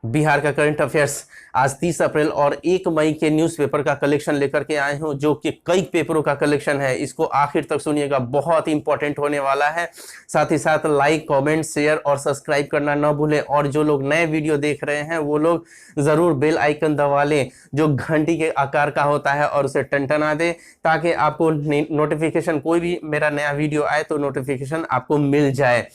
बिहार का current affairs आज 30 अप्रैल और 1 मई के न्यूज़पेपर का कलेक्शन लेकर के आए हूं, जो कि कई पेपरों का कलेक्शन है। इसको आखिर तक सुनिएगा, बहुत इंपॉर्टेंट होने वाला है। साथ ही साथ लाइक, कमेंट, शेयर और सब्सक्राइब करना न भूलें। और जो लोग नए वीडियो देख रहे हैं वो लोग ज़रूर बेल आइकन दबा लें, जो घंटी के आकार का होता है, और उसे टनटना दें ताकि आपको नोटिफिकेशन, कोई भी मेरा नया वीडियो आए तो नोटिफिकेशन आपको मिल जाए।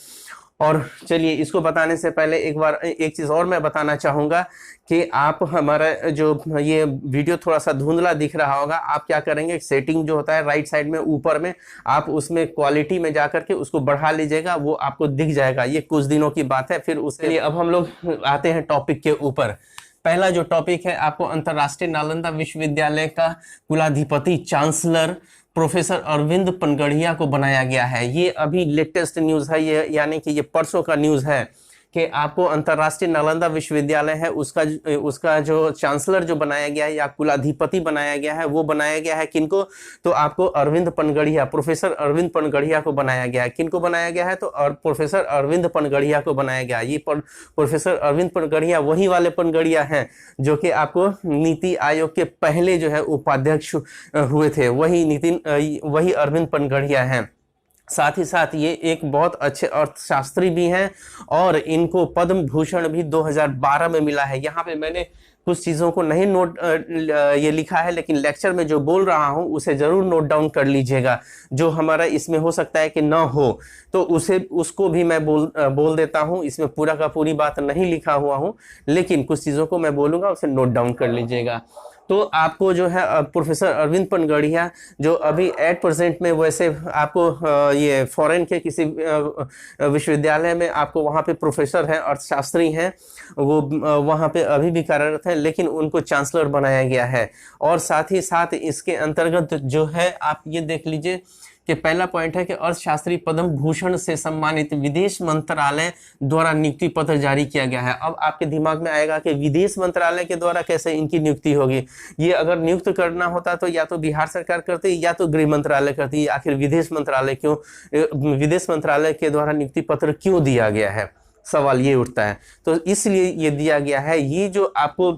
और चलिए, इसको बताने से पहले एक चीज़ और मैं बताना चाहूँगा कि आप हमारा जो ये वीडियो थोड़ा सा धुंधला दिख रहा होगा, आप क्या करेंगे, सेटिंग जो होता है राइट साइड में ऊपर में, आप उसमें क्वालिटी में जाकर के उसको बढ़ा लीजिएगा, वो आपको दिख जाएगा। ये कुछ दिनों की बात है। फिर उसके लिए अब हम लोग आते हैं टॉपिक के ऊपर। पहला जो टॉपिक है, आपको अंतर्राष्ट्रीय नालंदा विश्वविद्यालय का कुलाधिपति चांसलर प्रोफेसर अरविंद पनगड़िया को बनाया गया है। ये अभी लेटेस्ट न्यूज़ है, ये यानी कि ये परसों का न्यूज़ है कि आपको अंतर्राष्ट्रीय नालंदा विश्वविद्यालय है उसका जो चांसलर जो बनाया गया है या कुलाधिपति बनाया गया है, वो बनाया गया है किनको, तो आपको अरविंद पनगड़िया, प्रोफेसर अरविंद पनगड़िया को बनाया गया है। किनको बनाया गया है, तो प्रोफेसर अरविंद पनगड़िया को बनाया गया है। ये प्रोफेसर अरविंद पनगड़िया वही वाले पनगड़िया हैं जो कि आपको नीति आयोग के पहले जो है उपाध्यक्ष हुए थे, वही अरविंद पनगड़िया हैं। साथ ही साथ ये एक बहुत अच्छे अर्थशास्त्री भी हैं और इनको पद्म भूषण भी 2012 में मिला है। यहाँ पे मैंने कुछ चीज़ों को नहीं ये लिखा है, लेकिन लेक्चर में जो बोल रहा हूँ उसे ज़रूर नोट डाउन कर लीजिएगा। जो हमारा इसमें हो सकता है कि ना हो तो उसको भी मैं बोल देता हूँ। इसमें पूरा का पूरी बात नहीं लिखा हुआ हूँ, लेकिन कुछ चीज़ों को मैं बोलूँगा, उसे नोट डाउन कर लीजिएगा। तो आपको जो है प्रोफेसर अरविंद पनगड़िया, जो अभी एट प्रेजेंट में, वैसे आपको ये फॉरेन के किसी विश्वविद्यालय में आपको वहाँ पे प्रोफेसर हैं, अर्थशास्त्री हैं, वो वहाँ पे अभी भी कार्यरत हैं, लेकिन उनको चांसलर बनाया गया है। और साथ ही साथ इसके अंतर्गत जो है, आप ये देख लीजिए कि पहला पॉइंट है कि अर्थशास्त्री पद्म भूषण से सम्मानित विदेश मंत्रालय द्वारा नियुक्ति पत्र जारी किया गया है। अब आपके दिमाग में आएगा कि विदेश मंत्रालय के द्वारा कैसे इनकी नियुक्ति होगी। ये अगर नियुक्त करना होता तो या तो बिहार सरकार करती या तो गृह मंत्रालय करती, आखिर विदेश मंत्रालय क्यों, विदेश मंत्रालय के द्वारा नियुक्ति पत्र क्यों दिया गया है, सवाल ये उठता है। तो इसलिए ये दिया गया है। ये जो आपको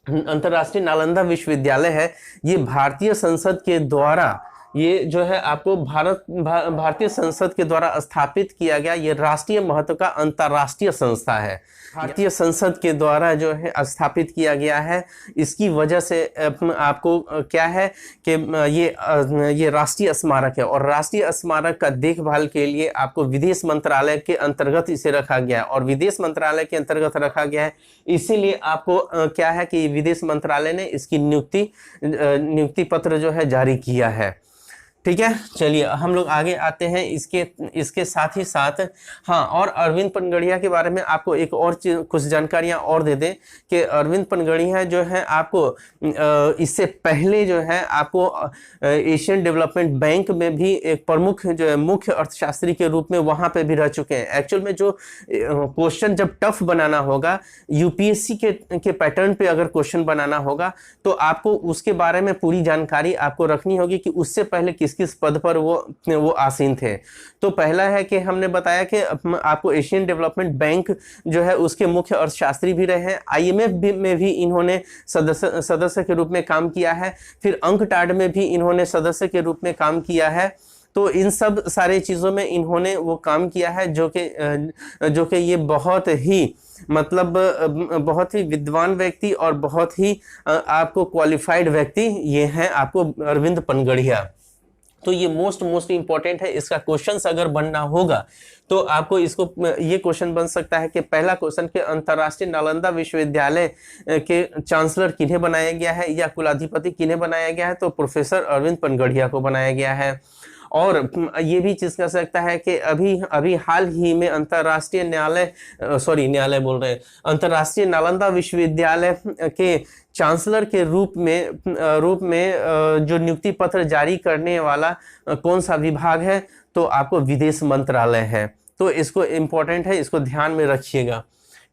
अंतर्राष्ट्रीय नालंदा विश्वविद्यालय है, ये भारतीय संसद के द्वारा, ये जो है आपको भारतीय संसद के द्वारा स्थापित किया गया, ये राष्ट्रीय महत्व का अंतर्राष्ट्रीय संस्था है। भारतीय संसद के द्वारा जो है स्थापित किया गया है। इसकी वजह से आपको क्या है कि ये राष्ट्रीय स्मारक है, और राष्ट्रीय स्मारक का देखभाल के लिए आपको विदेश मंत्रालय के अंतर्गत इसे रखा गया है। और विदेश मंत्रालय के अंतर्गत रखा गया है, इसीलिए आपको क्या है कि विदेश मंत्रालय ने इसकी नियुक्ति पत्र जो है जारी किया है। ठीक है, चलिए हम लोग आगे आते हैं। इसके साथ ही साथ, हाँ, और अरविंद पनगड़िया के बारे में आपको एक और कुछ जानकारियां और दे दें कि अरविंद पनगड़िया जो है आपको इससे पहले जो है आपको एशियन डेवलपमेंट बैंक में भी एक प्रमुख जो है मुख्य अर्थशास्त्री के रूप में वहां पे भी रह चुके हैं। एक्चुअल में जो क्वेश्चन जब टफ बनाना होगा, यूपीएससी के पैटर्न पे अगर क्वेश्चन बनाना होगा, तो आपको उसके बारे में पूरी जानकारी आपको रखनी होगी कि उससे पहले किस पद पर वो आसीन थे। तो पहला है कि हमने बताया कि आपको एशियन डेवलपमेंट बैंक जो है उसके मुख्य अर्थशास्त्री भी रहे हैं। आईएमएफ में भी इन्होंने सदस्य के रूप में काम किया है। फिर अंकटाड में भी इन्होंने सदस्य के रूप में काम किया है। तो इन सब सारे चीज़ों में इन्होंने वो काम किया है, जो कि ये बहुत ही, मतलब बहुत ही विद्वान व्यक्ति और बहुत ही आपको क्वालिफाइड व्यक्ति ये हैं आपको अरविंद पनगड़िया। तो ये मोस्ट इंपॉर्टेंट है। इसका क्वेश्चंस अगर बनना होगा तो आपको ये क्वेश्चन बन सकता है कि पहला क्वेश्चन के अंतर्राष्ट्रीय नालंदा विश्वविद्यालय के चांसलर किन्हें बनाया गया है या कुलाधिपति किन्हें बनाया गया है, तो प्रोफेसर अरविंद पनगड़िया को बनाया गया है। और ये भी चीज़ कर सकता है कि अभी हाल ही में अंतर्राष्ट्रीय नालंदा विश्वविद्यालय के चांसलर के रूप में जो नियुक्ति पत्र जारी करने वाला कौन सा विभाग है, तो आपको विदेश मंत्रालय है। तो इसको इम्पोर्टेंट है, इसको ध्यान में रखिएगा।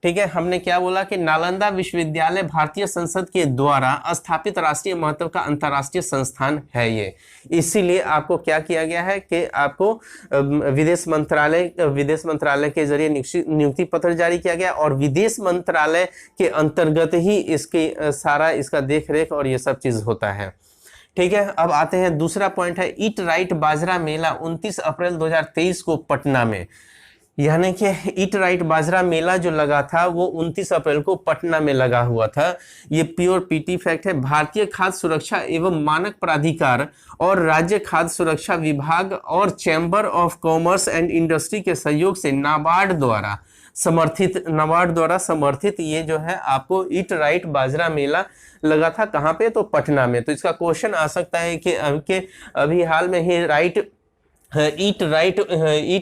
ठीक है, हमने क्या बोला कि नालंदा विश्वविद्यालय भारतीय संसद के द्वारा स्थापित राष्ट्रीय महत्व का अंतर्राष्ट्रीय संस्थान है ये। इसीलिए आपको क्या किया गया है कि आपको विदेश मंत्रालय के जरिए नियुक्ति पत्र जारी किया गया और विदेश मंत्रालय के अंतर्गत ही इसकी सारा इसका देख रेख और ये सब चीज होता है। ठीक है, अब आते हैं दूसरा पॉइंट है ईट राइट बाजरा मेला 29 अप्रैल 2023 को पटना में, यानी कि ईट राइट बाजरा मेला जो लगा था वो 29 अप्रैल को पटना में लगा हुआ था। ये प्योर पीटी फैक्ट है। भारतीय खाद्य सुरक्षा एवं मानक प्राधिकार और राज्य खाद्य सुरक्षा विभाग और chamber of commerce and industry के सहयोग से नाबार्ड द्वारा समर्थित ये जो है आपको ईट राइट बाजरा मेला लगा था। कहाँ पे? तो पटना में। तो इसका क्वेश्चन आ सकता है कि अभी हाल में ही ईट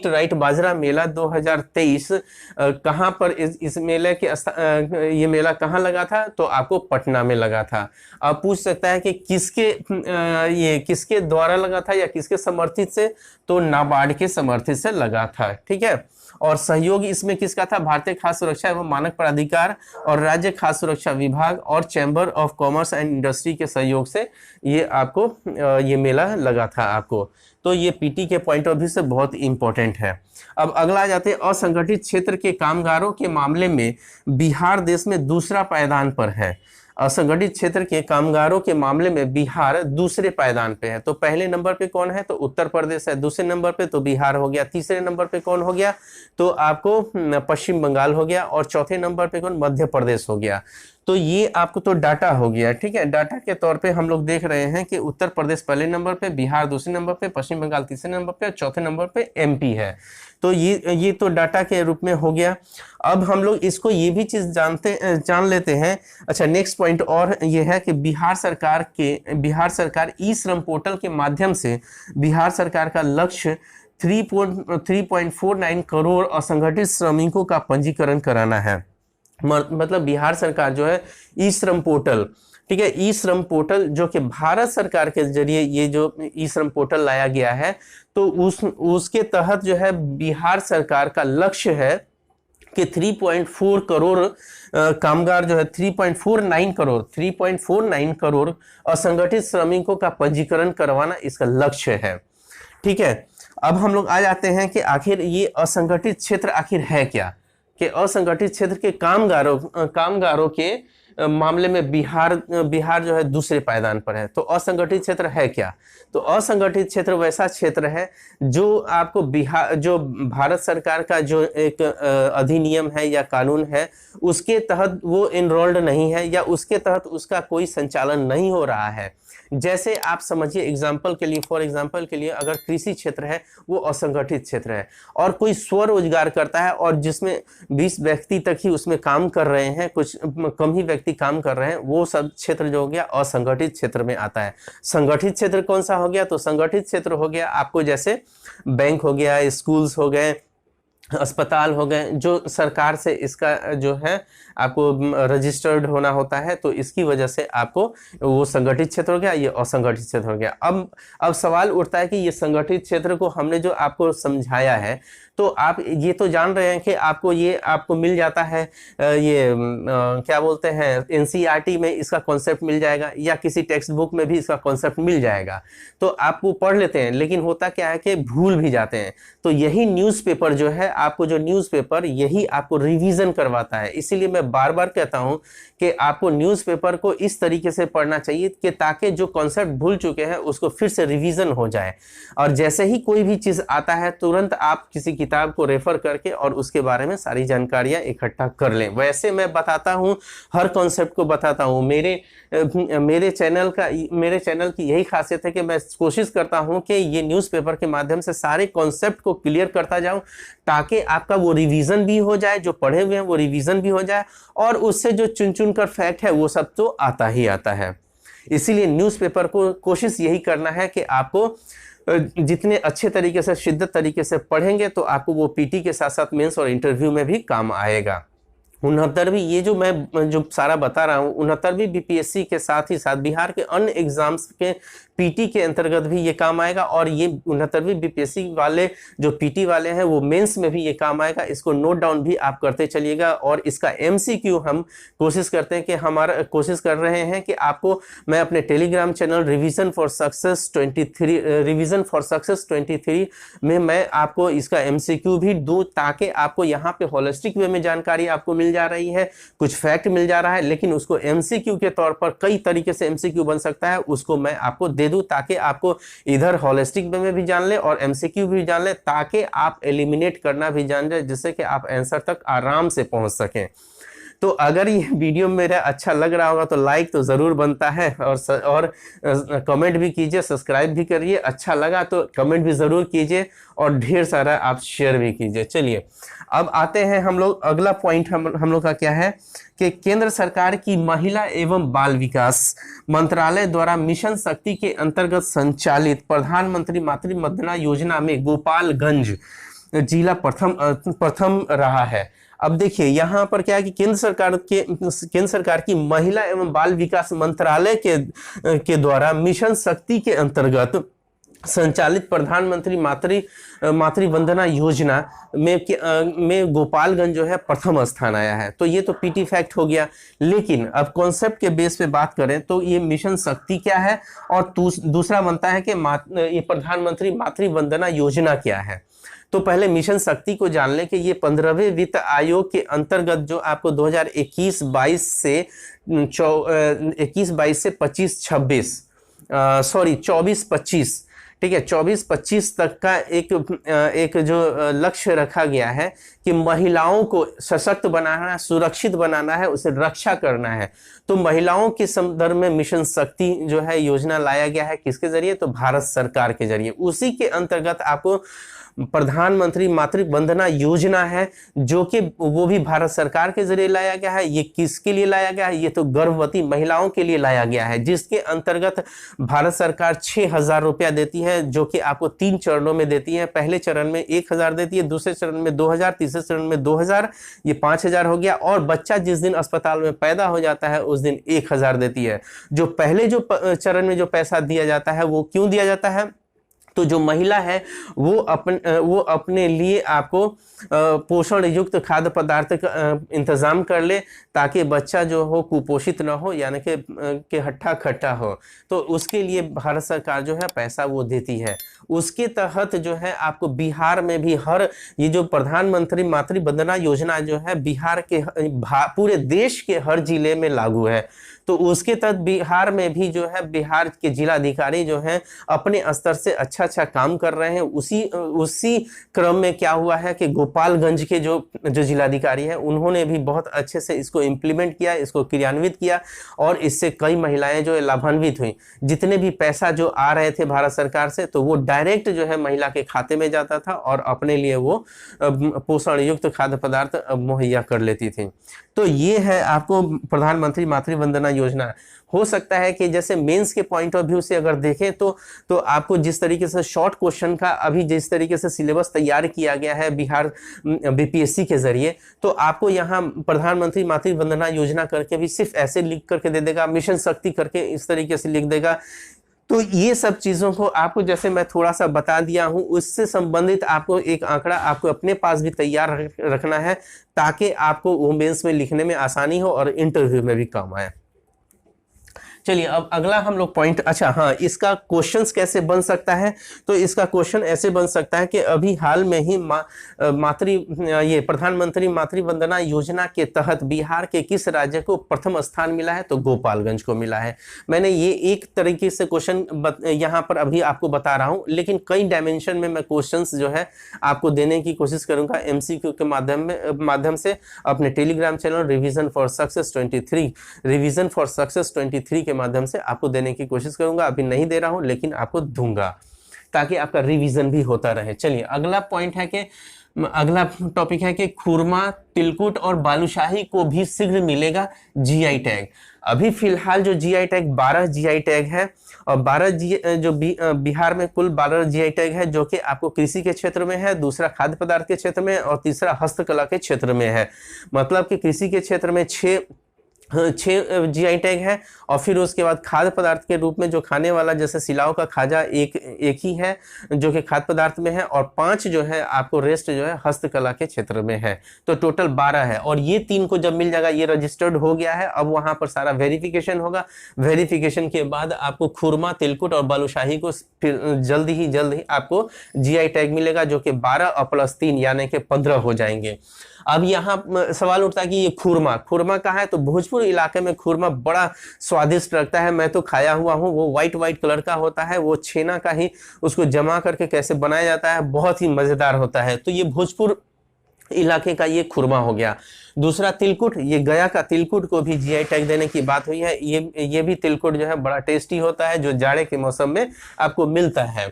राइट बाजरा मेला 2023 कहाँ पर इस मेले के ये मेला कहाँ लगा था? तो आपको पटना में लगा था। अब पूछ सकता है कि किसके द्वारा लगा था या किसके समर्थित से? तो नाबार्ड के समर्थित से लगा था। ठीक है, और सहयोग इसमें किसका था? भारतीय खाद्य सुरक्षा एवं मानक प्राधिकार और राज्य खाद्य सुरक्षा विभाग और chamber of commerce and industry के सहयोग से ये आपको ये मेला लगा था आपको। तो ये पीटी के पॉइंट ऑफ व्यू से बहुत इंपॉर्टेंट है। अब अगला आ जाते हैं असंगठित क्षेत्र के कामगारों के मामले में बिहार देश में दूसरा पायदान पर है। असंगठित क्षेत्र के कामगारों के मामले में बिहार दूसरे पायदान पे है। तो पहले नंबर पे कौन है? तो उत्तर प्रदेश है। दूसरे नंबर पे तो बिहार हो गया। तीसरे नंबर पे कौन हो गया? तो आपको पश्चिम बंगाल हो गया। और चौथे नंबर पे कौन? मध्य प्रदेश हो गया। तो ये आपको तो डाटा हो गया। ठीक है, डाटा के तौर पे हम लोग देख रहे हैं कि उत्तर प्रदेश पहले नंबर पे, बिहार दूसरे नंबर पे, पश्चिम बंगाल तीसरे नंबर पे और चौथे नंबर पे एमपी है। तो ये तो डाटा के रूप में हो गया। अब हम लोग इसको ये भी चीज जान लेते हैं। अच्छा, नेक्स्ट पॉइंट और ये है कि बिहार सरकार ई श्रम पोर्टल के माध्यम से बिहार सरकार का लक्ष्य 3.49 करोड़ असंगठित श्रमिकों का पंजीकरण कराना है। मतलब बिहार सरकार जो है ई श्रम पोर्टल, ठीक है, ई श्रम पोर्टल जो कि भारत सरकार के जरिए ये जो ई श्रम पोर्टल लाया गया है, तो उसके तहत जो है बिहार सरकार का लक्ष्य है कि 3.4 करोड़ कामगार जो है 3.49 करोड़ असंगठित श्रमिकों का पंजीकरण करवाना इसका लक्ष्य है। ठीक है, अब हम लोग आ जाते हैं कि आखिर ये असंगठित क्षेत्र आखिर है क्या, कि असंगठित क्षेत्र के कामगारों के मामले में बिहार जो है दूसरे पायदान पर है। तो असंगठित क्षेत्र है क्या? तो असंगठित क्षेत्र वैसा क्षेत्र है जो आपको जो भारत सरकार का जो एक अधिनियम है या कानून है उसके तहत वो एनरोल्ड नहीं है या उसके तहत उसका कोई संचालन नहीं हो रहा है। जैसे आप समझिए फॉर एग्जांपल के लिए अगर कृषि क्षेत्र है वो असंगठित क्षेत्र है और कोई स्वरोजगार करता है और जिसमें 20 व्यक्ति तक ही उसमें काम कर रहे हैं, कुछ कम ही व्यक्ति काम कर रहे हैं, वो सब क्षेत्र जो हो गया असंगठित क्षेत्र में आता है। संगठित क्षेत्र कौन सा हो गया? तो संगठित क्षेत्र हो गया आपको जैसे बैंक हो गया, स्कूल्स हो गए, अस्पताल हो गए, जो सरकार से इसका जो है आपको रजिस्टर्ड होना होता है, तो इसकी वजह से आपको वो संगठित क्षेत्र हो गया, ये असंगठित क्षेत्र हो गया। अब सवाल उठता है कि ये संगठित क्षेत्र को हमने जो आपको समझाया है, तो आप ये तो जान रहे हैं कि आपको मिल जाता है क्या बोलते हैं एनसीईआरटी में इसका कॉन्सेप्ट मिल जाएगा या किसी टेक्स्ट बुक में भी इसका कॉन्सेप्ट मिल जाएगा, तो आप वो पढ़ लेते हैं, लेकिन होता क्या है कि भूल भी जाते हैं। तो यही न्यूज़पेपर जो है आपको यही आपको रिवीजन करवाता है। इसीलिए मैं बार बार कहता हूं कि आपको न्यूज़पेपर को इस तरीके से पढ़ना चाहिए कि ताकि जो कॉन्सेप्ट भूल चुके हैं उसको फिर से रिवीजन हो जाए, और जैसे ही कोई भी चीज आता है तुरंत आप किसी किताब को रेफर करके और उसके बारे में सारी जानकारियां इकट्ठा कर लें। वैसे मैं बताता हूं, हर कॉन्सेप्ट को बताता हूं। मेरे चैनल की यही खासियत है कि मैं कोशिश करता हूं कि ये न्यूज़पेपर के माध्यम से सारे कॉन्सेप्ट को क्लियर करता जाऊं, ताकि आपका वो रिवीजन भी हो जाए, जो पढ़े हुए हैं वो रिवीजन भी हो जाए, और उससे जो चुन कर फैक्ट है वो सब तो आता ही आता है। इसीलिए न्यूज़पेपर को कोशिश यही करना है कि आपको जितने अच्छे तरीके से, शिद्दत तरीके से पढ़ेंगे तो आपको वो पीटी के साथ साथ मेंस और इंटरव्यू में भी काम आएगा। 69वीं ये जो मैं जो सारा बता रहा हूँ 69वीं बीपीएससी के साथ ही साथ बिहार के अन्य एग्जाम्स के पीटी के अंतर्गत भी ये काम आएगा, और ये 69वीं बीपीएससी वाले जो पीटी वाले हैं वो मेंस में भी ये काम आएगा। इसको नोट डाउन भी आप करते चलिएगा। और इसका एमसीक्यू हम कोशिश करते हैं कि हमारा कोशिश कर रहे हैं कि आपको मैं अपने Telegram channel revision for success 23 में मैं आपको इसका एमसीक्यू भी दूं, ताकि आपको यहाँ पे होलिस्टिक वे में जानकारी आपको मिल जा रही है, कुछ फैक्ट मिल जा रहा है, लेकिन उसको एमसीक्यू के तौर पर कई तरीके से एमसीक्यू बन सकता है, उसको मैं आपको दे दूं, ताकि आपको इधर होलिस्टिक वे में भी जान ले और एमसीक्यू भी जान ले, ताकि आप एलिमिनेट करना भी जान जाए, जिससे कि आप आंसर तक आराम से पहुंच सकें। तो अगर ये वीडियो मेरा अच्छा लग रहा होगा तो लाइक तो ज़रूर बनता है, और कमेंट भी कीजिए, सब्सक्राइब भी करिए। अच्छा लगा तो कमेंट भी ज़रूर कीजिए और ढेर सारा आप शेयर भी कीजिए। चलिए अब आते हैं हम लोग, अगला पॉइंट हम लोग का क्या है कि केंद्र सरकार की महिला एवं बाल विकास मंत्रालय द्वारा मिशन शक्ति के अंतर्गत संचालित प्रधानमंत्री मातृ वंदना योजना में गोपालगंज जिला प्रथम रहा है। अब देखिए यहाँ पर क्या है कि केंद्र सरकार की महिला एवं बाल विकास मंत्रालय के द्वारा मिशन शक्ति के अंतर्गत संचालित प्रधानमंत्री मातृ वंदना योजना में गोपालगंज जो है प्रथम स्थान आया है। तो ये तो पीटी फैक्ट हो गया, लेकिन अब कॉन्सेप्ट के बेस पे बात करें तो ये मिशन शक्ति क्या है, और दूसरा बनता है कि ये प्रधानमंत्री मातृ वंदना योजना क्या है। तो पहले मिशन शक्ति को जान लें कि ये 15वें वित्त आयोग के अंतर्गत जो आपको 2021-22 से 24-25 ठीक है 24-25 तक का एक जो लक्ष्य रखा गया है कि महिलाओं को सशक्त बनाना है, सुरक्षित बनाना है, उसे रक्षा करना है। तो महिलाओं के संदर्भ में मिशन शक्ति जो है योजना लाया गया है, किसके जरिए, तो भारत सरकार के जरिए। उसी के अंतर्गत आपको प्रधानमंत्री मातृ वंदना योजना है, जो कि वो भी भारत सरकार के जरिए लाया गया है। ये किसके लिए लाया गया है, ये तो गर्भवती महिलाओं के लिए लाया गया है, जिसके अंतर्गत भारत सरकार 6,000 रुपया देती है, जो कि आपको 3 चरणों में देती है। पहले चरण में 1,000 देती है, दूसरे चरण में 2,000, तीसरे चरण में 2,000, ये 5,000 हो गया। और बच्चा जिस दिन अस्पताल में पैदा हो जाता है उस दिन 1,000 देती है। जो पहले जो चरण में जो पैसा दिया जाता है वो क्यों दिया जाता है, तो जो महिला है वो अपने लिए आपको पोषण युक्त खाद्य पदार्थ का इंतजाम कर ले, ताकि बच्चा जो हो कुपोषित ना हो, यानी कि हट्टा खट्टा हो। तो उसके लिए भारत सरकार जो है पैसा वो देती है। उसके तहत जो है आपको बिहार में भी ये जो प्रधानमंत्री मातृ वंदना योजना जो है बिहार के पूरे देश के हर जिले में लागू है। तो उसके तहत बिहार में भी जो है बिहार के जिलाधिकारी जो हैं अपने स्तर से अच्छा काम कर रहे हैं। उसी क्रम में क्या हुआ है कि गोपालगंज के जो जिलाधिकारी हैं उन्होंने भी बहुत अच्छे से इसको इम्प्लीमेंट किया, इसको क्रियान्वित किया, और इससे कई महिलाएं जो लाभान्वित हुई। जितने भी पैसा जो आ रहे थे भारत सरकार से, तो वो डायरेक्ट जो है महिला के खाते में जाता था और अपने लिए वो पोषण युक्त खाद्य पदार्थ मुहैया कर लेती थी। तो ये है आपको प्रधानमंत्री मातृ वंदना योजना। हो सकता है कि जैसे मेंस के पॉइंट ऑफ व्यू से अगर देखें तो आपको जिस तरीके से शॉर्ट क्वेश्चन का अभी जिस तरीके से सिलेबस तैयार किया गया है बिहार बीपीएससी के जरिए, तो आपको यहाँ प्रधानमंत्री मातृ वंदना योजना करके भी सिर्फ ऐसे लिख करके दे देगा, मिशन शक्ति करके इस तरीके से लिख देगा। तो ये सब चीज़ों को आपको जैसे मैं थोड़ा सा बता दिया हूँ, उससे संबंधित आपको एक आंकड़ा आपको अपने पास भी तैयार रखना है, ताकि आपको वो मेंस में लिखने में आसानी हो और इंटरव्यू में भी काम आए। चलिए अब अगला हम लोग पॉइंट, अच्छा हाँ, इसका क्वेश्चंस कैसे बन सकता है, तो इसका क्वेश्चन ऐसे बन सकता है कि अभी हाल में ही ये प्रधानमंत्री मातृ वंदना योजना के तहत बिहार के किस राज्य को प्रथम स्थान मिला है, तो गोपालगंज को मिला है। मैंने ये एक तरीके से क्वेश्चन यहाँ पर अभी आपको बता रहा हूँ, लेकिन कई डायमेंशन में मैं क्वेश्चंस जो है आपको देने की कोशिश करूंगा एमसीक्यू के माध्यम से अपने Telegram channel revision for success 23 के माध्यम से आपको देने की कोशिश करूंगा। अभी नहीं दे रहा हूं, लेकिन आपको दूंगा ताकि आपका रिवीजन भी होता रहे। चलिए अगला पॉइंट है कि अगला टॉपिक है कि खुरमा, तिलकुट और बालूशाही को भी शीघ्र मिलेगा जीआई टैग। अभी फिलहाल जो जीआई टैग 12 जीआई टैग है, और 12 बिहार में कुल 12 जीआई टैग है, जो कि आपको कृषि के क्षेत्र में है, दूसरा खाद्य पदार्थ के क्षेत्र में, और तीसरा हस्तकला के क्षेत्र में है। मतलब कि कृषि के क्षेत्र में 6 छः जीआई टैग है। और फिर उसके बाद खाद्य पदार्थ के रूप में जो खाने वाला जैसे सिलाव का खाजा एक ही है जो कि खाद्य पदार्थ में है, और 5 जो है आपको रेस्ट जो है हस्तकला के क्षेत्र में है। तो टोटल 12 है, और ये 3 को जब मिल जाएगा, ये रजिस्टर्ड हो गया है। अब वहां पर सारा वेरिफिकेशन होगा। वेरिफिकेशन के बाद आपको खुरमा, तिलकुट और बालूशाही को जल्द ही आपको जीआई टैग मिलेगा, जो कि 12 और +3 यानी कि 15 हो जाएंगे। अब यहाँ सवाल उठता है कि ये खुरमा कहाँ है? तो भोजपुर इलाके में खुरमा बड़ा स्वादिष्ट लगता है। मैं तो खाया हुआ हूँ। वो वाइट कलर का होता है, वो छेना का ही उसको जमा करके कैसे बनाया जाता है, बहुत ही मजेदार होता है। तो ये भोजपुर इलाके का ये खुरमा हो गया। दूसरा तिलकुट, ये गया का तिलकुट को भी जीआई टैग देने की बात हुई है। ये भी तिलकुट जो है बड़ा टेस्टी होता है, जो जाड़े के मौसम में आपको मिलता है।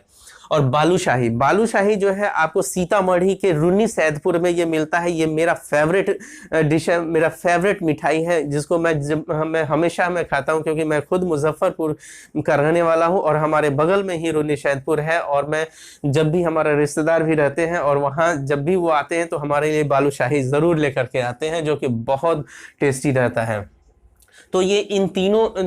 और बालूशाही जो है आपको सीतामढ़ी के रून्नी सैदपुर में ये मिलता है। ये मेरा फेवरेट डिश है, मेरा फेवरेट मिठाई है, जिसको मैं हमेशा मैं खाता हूँ, क्योंकि मैं खुद मुजफ्फरपुर का रहने वाला हूँ और हमारे बगल में ही रून्नी सैदपुर है। और मैं जब भी, हमारे रिश्तेदार भी रहते हैं और वहाँ जब भी वो आते हैं तो हमारे लिए बालूशाही ज़रूर लेकर के आते हैं, जो कि बहुत टेस्टी रहता है। तो ये इन तीनों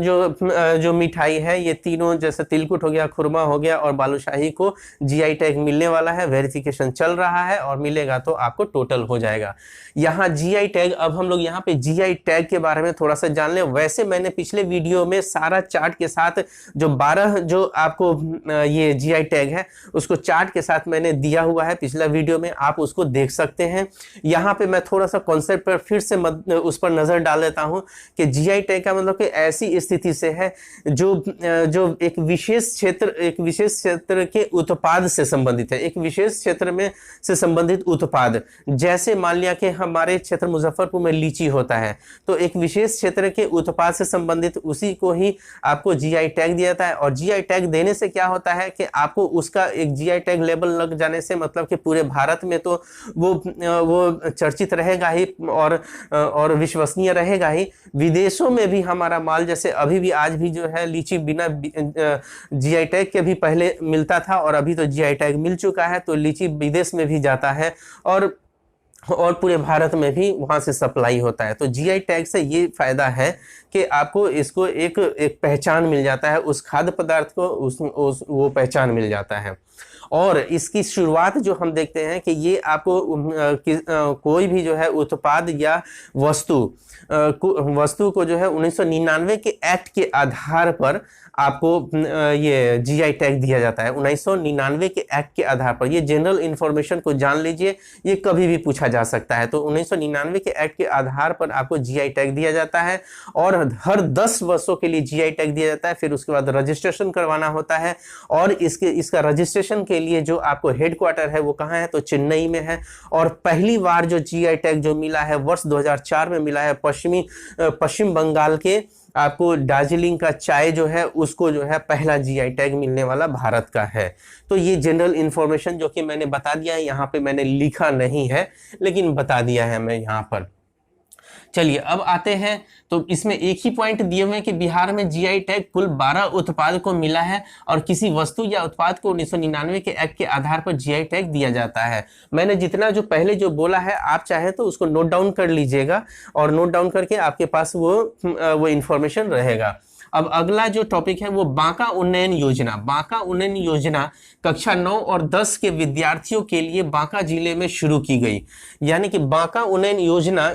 जो मिठाई है, ये तीनों जैसे तिलकुट हो गया, खुरमा हो गया और बालूशाही को जीआई टैग मिलने वाला है। वेरिफिकेशन चल रहा है और मिलेगा तो आपको टोटल हो जाएगा। यहाँ जीआई टैग, अब हम लोग यहाँ पे जीआई टैग के बारे में थोड़ा सा जान लें। वैसे मैंने पिछले वीडियो में सारा चार्ट के साथ जो 12 जो आपको ये जीआई टैग है उसको चार्ट के साथ मैंने दिया हुआ है पिछला वीडियो में, आप उसको देख सकते हैं। यहाँ पे मैं थोड़ा सा कॉन्सेप्ट पर फिर से उस पर नजर डाल देता हूँ कि जीआई टैग का मतलब कि ऐसी स्थिति से है जो एक विशेष क्षेत्र के उत्पाद से संबंधित है, एक विशेष क्षेत्र में से संबंधित उत्पाद। जैसे मान लिया कि हमारे क्षेत्र मुजफ्फरपुर में लीची होता है, तो एक विशेष क्षेत्र के उत्पाद से संबंधित उसी को ही आपको जीआई टैग दिया जाता है। और जीआई टैग देने से क्या होता है कि आपको उसका एक जीआई टैग लेबल लग जाने से मतलब कि पूरे भारत में तो वो चर्चित रहेगा ही और विश्वसनीय रहेगा ही। विदेशों में भी हमारा माल, जैसे अभी भी आज भी जो है लीची बिना जीआई टैग के भी पहले मिलता था और अभी तो जीआई टैग मिल चुका है, तो लीची विदेश में भी जाता है और पूरे भारत में भी वहां से सप्लाई होता है। तो जीआई टैग से ये फायदा है कि आपको इसको एक पहचान मिल जाता है, उस खाद्य पदार्थ को वो पहचान मिल जाता है। और इसकी शुरुआत जो हम देखते हैं कि ये आपको कोई भी जो है उत्पाद या वस्तु को जो है 1999 के एक्ट के आधार पर आपको ये जीआई टैग दिया जाता है। 1999 के एक्ट के आधार पर, ये जनरल इंफॉर्मेशन को जान लीजिए, ये कभी भी पूछा जा सकता है। तो 1999 के एक्ट के आधार पर आपको जीआई टैग दिया जाता है और हर 10 वर्षों के लिए जीआई टैग दिया जाता है। फिर उसके बाद रजिस्ट्रेशन करवाना होता है और इसका रजिस्ट्रेशन के लिए जो आपको हेडक्वार्टर है वो कहाँ है? तो चेन्नई में है। और पहली बार जो जीआई टैग जो मिला है वर्ष 2004 में मिला है, पश्चिम बंगाल के आपको दार्जिलिंग का चाय जो है उसको जो है पहला जीआई टैग मिलने वाला भारत का है। तो ये जनरल इंफॉर्मेशन जो कि मैंने बता दिया है, यहाँ पे मैंने लिखा नहीं है लेकिन बता दिया है मैं यहाँ पर। चलिए अब आते हैं, तो इसमें एक ही पॉइंट दिए हुए हैं कि बिहार में जीआई टैग कुल 12 उत्पाद को मिला है और किसी वस्तु या उत्पाद को 1999 के एक्ट के आधार पर जीआई टैग दिया जाता है। मैंने जितना जो पहले जो बोला है, आप चाहे तो उसको नोट डाउन कर लीजिएगा और नोट डाउन करके आपके पास वो इंफॉर्मेशन रहेगा। अब अगला जो टॉपिक है वो बांका उन्नयन योजना। बांका उन्नयन योजना कक्षा 9 और 10 के विद्यार्थियों के लिए बांका जिले में शुरू की गई। यानी कि बांका उन्नयन योजना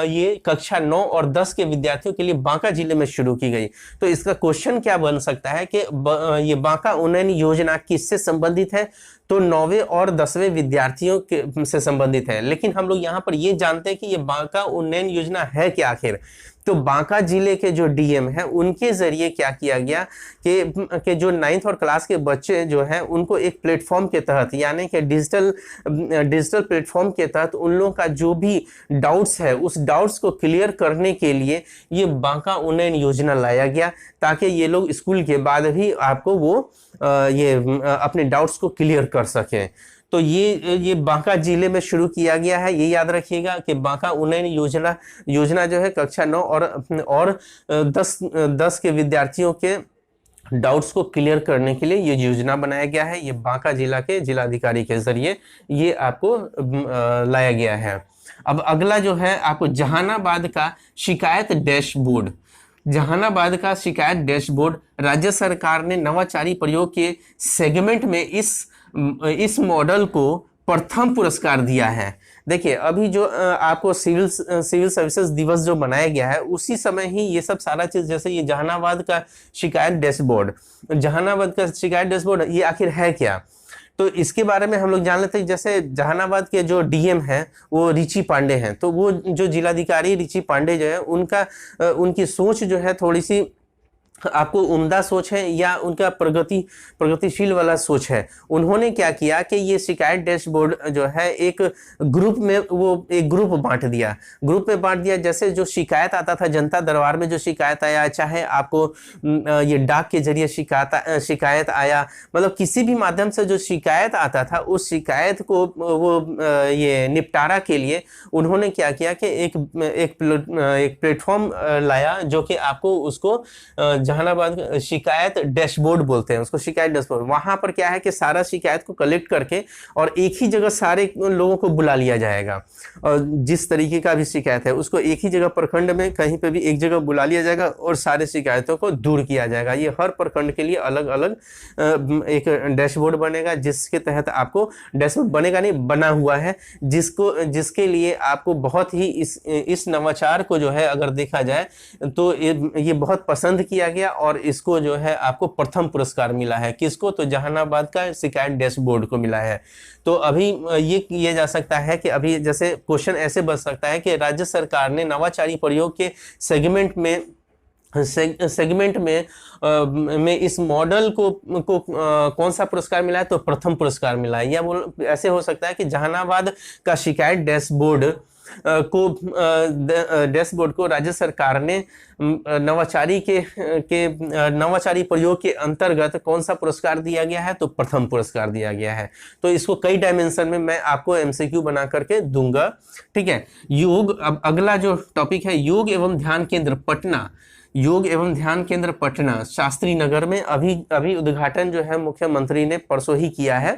ये कक्षा 9 और 10 के विद्यार्थियों के लिए बांका जिले में शुरू की गई। तो इसका क्वेश्चन क्या बन सकता है कि ये बांका उन्नयन योजना किससे संबंधित है? तो 9वें और 10वें विद्यार्थियों से संबंधित है। लेकिन हम लोग यहाँ पर ये जानते हैं कि ये बांका उन्नयन योजना है क्या आखिर। तो बांका जिले के जो डीएम है उनके जरिए क्या किया गया कि जो 9th और क्लास के बच्चे जो हैं उनको एक प्लेटफॉर्म के तहत, यानी कि डिजिटल प्लेटफॉर्म के तहत उन लोगों का जो भी डाउट्स है उस डाउट्स को क्लियर करने के लिए ये बांका उन्नयन योजना लाया गया, ताकि ये लोग स्कूल के बाद भी आपको वो अपने डाउट्स को क्लियर कर सकें। तो ये बांका जिले में शुरू किया गया है। ये याद रखिएगा कि बांका उन्नयन योजना जो है कक्षा 9 और 10 के विद्यार्थियों के डाउट्स को क्लियर करने के लिए ये योजना बनाया गया है। ये बांका जिला के जिलाधिकारी के जरिए ये आपको लाया गया है। अब अगला जो है आपको जहानाबाद का शिकायत डैशबोर्ड। जहानाबाद का शिकायत डैशबोर्ड राज्य सरकार ने नवाचारी प्रयोग के सेगमेंट में इस मॉडल को प्रथम पुरस्कार दिया है। देखिए अभी जो आपको सिविल सर्विसेज दिवस जो मनाया गया है उसी समय ही ये सब सारा चीज, जैसे ये जहानाबाद का शिकायत डैशबोर्ड, जहानाबाद का शिकायत डैशबोर्ड ये आखिर है क्या, तो इसके बारे में हम लोग जान लेते हैं। जैसे जहानाबाद के जो डीएम हैं वो रिची पांडे हैं, तो वो जो जिलाधिकारी रिची पांडे जो है उनकी सोच जो है थोड़ी सी आपको उम्दा सोच है या उनका प्रगतिशील वाला सोच है। उन्होंने क्या किया कि ये शिकायत डैशबोर्ड जो है एक ग्रुप में बांट दिया। जैसे जो शिकायत आता था जनता दरबार में, जो शिकायत आया, चाहे आपको ये डाक के जरिए शिकायत आया, मतलब किसी भी माध्यम से जो शिकायत आता था उस शिकायत को वो ये निपटारा के लिए उन्होंने क्या किया कि एक प्लेटफॉर्म लाया, जो कि आपको उसको जहानाबाद शिकायत डैशबोर्ड बोलते हैं उसको, शिकायत डैशबोर्ड। वहां पर क्या है कि सारा शिकायत को कलेक्ट करके और एक ही जगह सारे लोगों को बुला लिया जाएगा, और जिस तरीके का भी शिकायत है उसको एक ही जगह प्रखंड में कहीं पे भी एक जगह बुला लिया जाएगा और सारे शिकायतों को दूर किया जाएगा। ये हर प्रखंड के लिए अलग अलग एक डैशबोर्ड बनेगा, जिसके तहत आपको डैशबोर्ड बनेगा नहीं, बना हुआ है, जिसके लिए आपको बहुत ही इस नवाचार को जो है अगर देखा जाए तो ये बहुत पसंद किया गया और इसको जो है आपको प्रथम पुरस्कार मिला है। किसको? तो जहानाबाद का शिकायत डैशबोर्ड को मिला है। तो अभी ये किया जा सकता है कि अभी जैसे क्वेश्चन ऐसे बन सकता है कि राज्य सरकार ने नवाचारी प्रयोग के सेगमेंट में इस मॉडल को कौन सा पुरस्कार मिला है? तो प्रथम पुरस्कार मिला है। या ऐसे हो सकता है कि जहानाबाद का शिकायत डैशबोर्ड को राज्य सरकार ने नवाचारी प्रयोग के अंतर्गत कौन सा पुरस्कार दिया गया है? तो प्रथम पुरस्कार दिया गया है। तो इसको कई डायमेंशन में मैं आपको एमसीक्यू बना करके दूंगा, ठीक है। योग, अब अगला जो टॉपिक है योग एवं ध्यान केंद्र पटना। योग एवं ध्यान केंद्र पटना शास्त्री नगर में अभी उद्घाटन जो है मुख्यमंत्री ने परसों ही किया है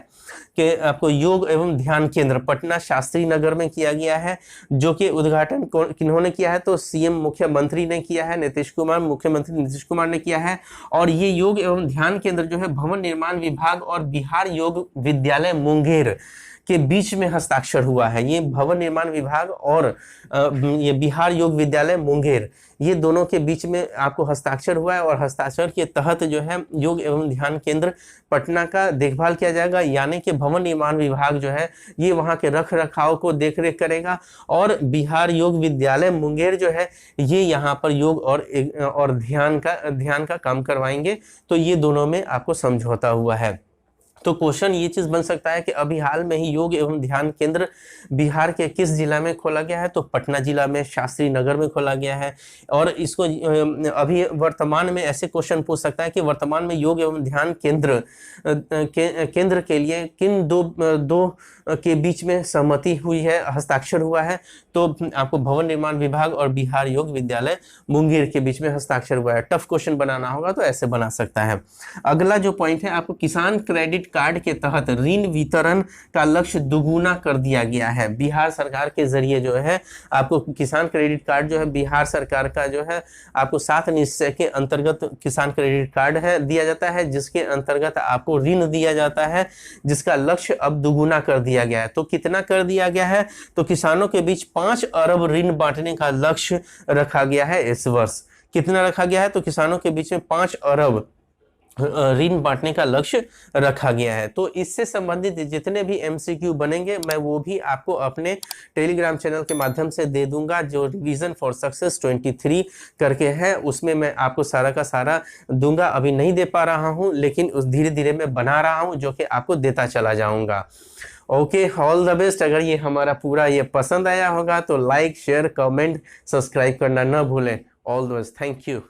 कि आपको योग एवं ध्यान केंद्र पटना शास्त्री नगर में किया गया है, जो कि उद्घाटन किन्होंने किया है? तो सीएम मुख्यमंत्री ने किया है, मुख्यमंत्री नीतीश कुमार ने किया है। और ये योग एवं ध्यान केंद्र जो है भवन निर्माण विभाग और बिहार योग विद्यालय मुंगेर के बीच में हस्ताक्षर हुआ है। ये भवन निर्माण विभाग और ये बिहार योग विद्यालय मुंगेर, ये दोनों के बीच में आपको हस्ताक्षर हुआ है, और हस्ताक्षर के तहत जो है योग एवं ध्यान केंद्र पटना का देखभाल किया जाएगा। यानी कि भवन निर्माण विभाग जो है ये वहाँ के रख रखाव को देखरेख करेगा, और बिहार योग विद्यालय मुंगेर जो है ये यहाँ पर योग और ध्यान का काम करवाएंगे। तो ये दोनों में आपको समझौता हुआ है। तो क्वेश्चन ये चीज बन सकता है कि अभी हाल में ही योग एवं ध्यान केंद्र बिहार के किस जिला में खोला गया है? तो पटना जिला में शास्त्री नगर में खोला गया है। और इसको अभी वर्तमान में ऐसे क्वेश्चन पूछ सकता है कि वर्तमान में योग एवं ध्यान केंद्र के लिए किन दो के बीच में सहमति हुई है, हस्ताक्षर हुआ है? तो आपको भवन निर्माण विभाग और बिहार योग विद्यालय मुंगेर के बीच में हस्ताक्षर हुआ है। टफ क्वेश्चन बनाना होगा तो ऐसे बना सकता है। अगला जो पॉइंट है, आपको किसान क्रेडिट कार्ड के तहत ऋण वितरण का लक्ष्य दुगुना कर दिया गया है। बिहार सरकार के जरिए जो है आपको किसान क्रेडिट कार्ड जो है बिहार सरकार का जो है आपको 7 निश्चय के अंतर्गत किसान क्रेडिट कार्ड है दिया जाता है, जिसके अंतर्गत आपको ऋण दिया जाता है, जिसका लक्ष्य अब दुगुना कर दिया गया है। तो कितना कर दिया गया है? तो किसानों के बीच 5 अरब ऋण बांटने का लक्ष्य रखा गया है इस वर्ष। कितना रखा गया है? तो किसानों के बीच में 5 अरब ऋण बांटने का लक्ष्य रखा गया है। तो इससे संबंधित जितने भी एमसीक्यू बनेंगे मैं वो भी आपको अपने टेलीग्राम चैनल के माध्यम से दे दूंगा, जो रिवीजन फॉर सक्सेस 23 करके है, उसमें मैं आपको सारा का सारा दूंगा। अभी नहीं दे पा रहा हूं, लेकिन उस धीरे धीरे मैं बना रहा हूं, जो कि आपको देता चला जाऊंगा। Okay, all the best. अगर ये हमारा पूरा ये पसंद आया होगा तो लाइक, शेयर, कमेंट, सब्सक्राइब करना न भूलें। All the best, thank you.